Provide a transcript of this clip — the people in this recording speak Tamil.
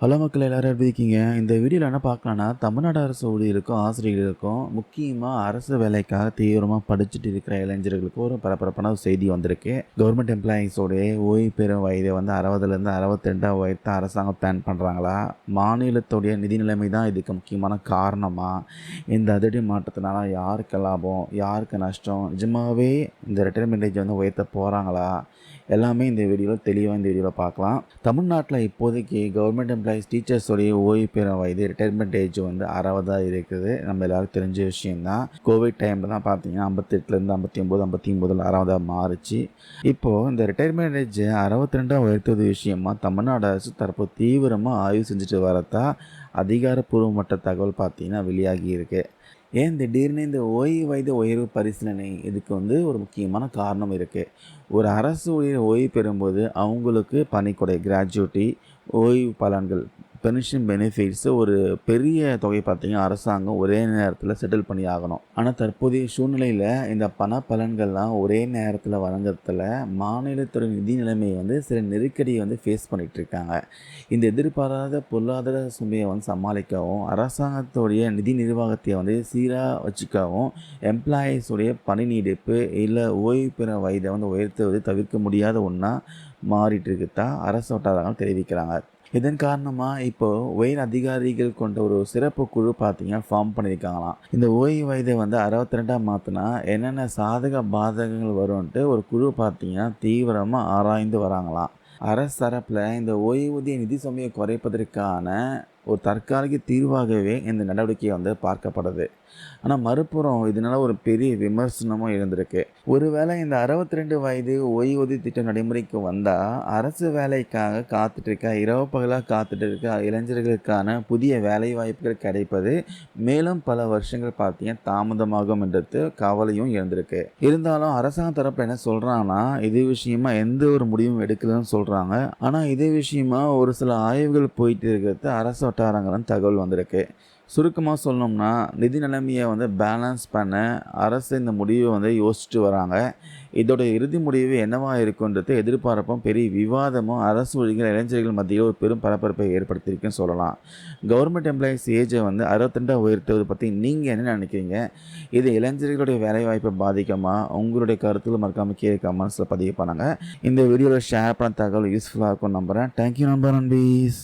ஹலோ மக்கள் எல்லாரும் எப்படி இருக்கீங்க? இந்த வீடியோவில் என்ன பார்க்கலான்னா, தமிழ்நாடு அரசு ஊழியருக்கும், ஆசிரியர்களுக்கும் முக்கியமாக அரசு வேலைக்காக தீவிரமாக படிச்சுட்டு இருக்கிற இளைஞர்களுக்கு ஒரு பரபரப்பான ஒரு செய்தி வந்திருக்கு. கவர்மெண்ட் எம்ப்ளாயீஸோடைய ஓய்வு பெறும் வயதை வந்து 60லேருந்து 62 உயர்த்த அரசாங்கம் பிளான் பண்ணுறாங்களா? மாநிலத்துடைய நிதி நிலைமை தான் இதுக்கு முக்கியமான காரணமா? இந்த அதிரடி மாற்றத்தினால யாருக்கு லாபம், யாருக்கு நஷ்டம்? நிஜமாகவே இந்த ரிட்டைர்மெண்ட் ஏஜ் வந்து உயர்த்த போகிறாங்களா? எல்லாமே இந்த வீடியோவில் பார்க்கலாம். தமிழ்நாட்டில் இப்போதைக்கு கவர்மெண்ட் எம்ப்ளாயீஸ் டீச்சர்ஸோடைய ஓய்வு பெறும் வயது ரிட்டைர்மெண்ட் ஏஜ் வந்து 60 இருக்குது. நம்ம எல்லாருக்கும் தெரிஞ்ச விஷயம்தான். கோவிட் டைமில் தான் பார்த்தீங்கன்னா 58லேருந்து 59, 59 60 மாறுச்சு. இப்போது இந்த ரிட்டைர்மெண்ட் ஏஜ் 62 உயர்த்துவது விஷயமா தமிழ்நாடு அரசு தற்போது தீவிரமாக ஆய்வு செஞ்சுட்டு வரதா அதிகாரப்பூர்வமற்ற தகவல் பார்த்தீங்கன்னா வெளியாகி இருக்குது. ஏன் திடீர்னு இந்த ஓய்வு வயது உயர்வு பரிசீலனை இதுக்கு வந்து ஒரு முக்கியமான காரணம் இருக்குது. ஒரு அரசு ஊழியர் ஓய்வு பெறும்போது அவங்களுக்கு பணிக்கொடை, கிராஜுவிட்டி, ஓய்வு பலன்கள், பென்ஷன் பெனிஃபிட்ஸ் ஒரு பெரிய தொகை பார்த்திங்கன்னா அரசாங்கம் ஒரே நேரத்தில் செட்டில் பண்ணி ஆகணும். ஆனால் தற்போதைய சூழ்நிலையில் இந்த பண பலன்கள்லாம் ஒரே நேரத்தில் வழங்குறதுல மாநிலத்துறை நிதி நிலைமையை வந்து சில நெருக்கடியை வந்து ஃபேஸ் பண்ணிகிட்டு இருக்காங்க. இந்த எதிர்பாராத பொருளாதார சுமையை வந்து சமாளிக்கவும், அரசாங்கத்துடைய நிதி நிர்வாகத்தை வந்து சீராக வச்சுக்கவும், எம்ப்ளாயீஸுடைய பணி நீடிப்பு இல்லை ஓய்வு பெறும் வயதை வந்து உயர்த்துவது தவிர்க்க முடியாத ஒன்றா மாறிட்டு இருக்குதான் அரசு வட்டாரங்கள் தெரிவிக்கிறாங்க. இதன் காரணமாக இப்போது உயர் அதிகாரிகள் கொண்ட ஒரு சிறப்பு குழு பார்த்தீங்கன்னா ஃபார்ம் பண்ணியிருக்காங்களாம். இந்த ஓய்வு வயதை வந்து 62 மாற்றினா என்னென்ன சாதக பாதகங்கள் வரும்ன்ட்டு ஒரு குழு பார்த்தீங்கன்னா தீவிரமாக ஆராய்ந்து வராங்களாம். அரசு தரப்பில் இந்த ஓய்வூதிய நிதி சுமையை குறைப்பதற்கான ஒரு தற்காலிக தீர்வாகவே இந்த நடவடிக்கை வந்து பார்க்கப்படுது. ஆனால் மறுபுறம் இதனால் ஒரு பெரிய விமர்சனமும் இருந்திருக்கு. ஒருவேளை இந்த 62 வயது ஓய்வூதிய திட்டம் நடைமுறைக்கு வந்தால் அரசு வேலைக்காக காத்துட்டு இருக்க, இரவு பகலாக காத்துட்டு இருக்க இளைஞர்களுக்கான புதிய வேலை வாய்ப்புகள் கிடைப்பது மேலும் பல வருஷங்கள் பார்த்தீங்கன்னா தாமதமாகும் என்றது கவலையும் இருந்திருக்கு. இருந்தாலும் அரசாங்க தரப்பில் என்ன சொல்கிறாங்கன்னா, இது விஷயமா எந்த ஒரு முடிவும் எடுக்கலன்னு சொல்கிறாங்க. ஆனால் இது விஷயமா ஒரு சில ஆய்வுகள் போயிட்டு இருக்கிறது அரசு வட்டாரங்களும் தகவல் வந்திருக்கு. சுருக்கமாக சொல்லணும்னா நிதி நிலைமையை வந்து பேலன்ஸ் பண்ண அரசு இந்த முடிவை வந்து யோசிச்சுட்டு வராங்க. இதோட இறுதி முடிவு என்னவாக இருக்குன்றது எதிர்பார்ப்பும் பெரிய விவாதமும் அரசு ஊழியர்கள் இளைஞர்கள் மத்தியில் ஒரு பெரும் பரபரப்பை ஏற்படுத்தியிருக்குன்னு சொல்லலாம். கவர்மெண்ட் எம்ப்ளாயீஸ் ஏஜை வந்து 62 உயர்த்துவது பற்றி நீங்கள் என்ன நினைக்கிறீங்க? இது இளைஞர்களுடைய வேலைவாய்ப்பை பாதிக்குமா? உங்களுடைய கருத்துக்கள் மறக்காமல் கீழே கமெண்ட்ஸில் பதிவு பண்ணுங்கள். இந்த வீடியோவில் ஷேர் பண்ண தகவல் யூஸ்ஃபுல்லாக இருக்கும்னு நம்புகிறேன். தேங்க்யூ நண்பர் நண்பீஸ்.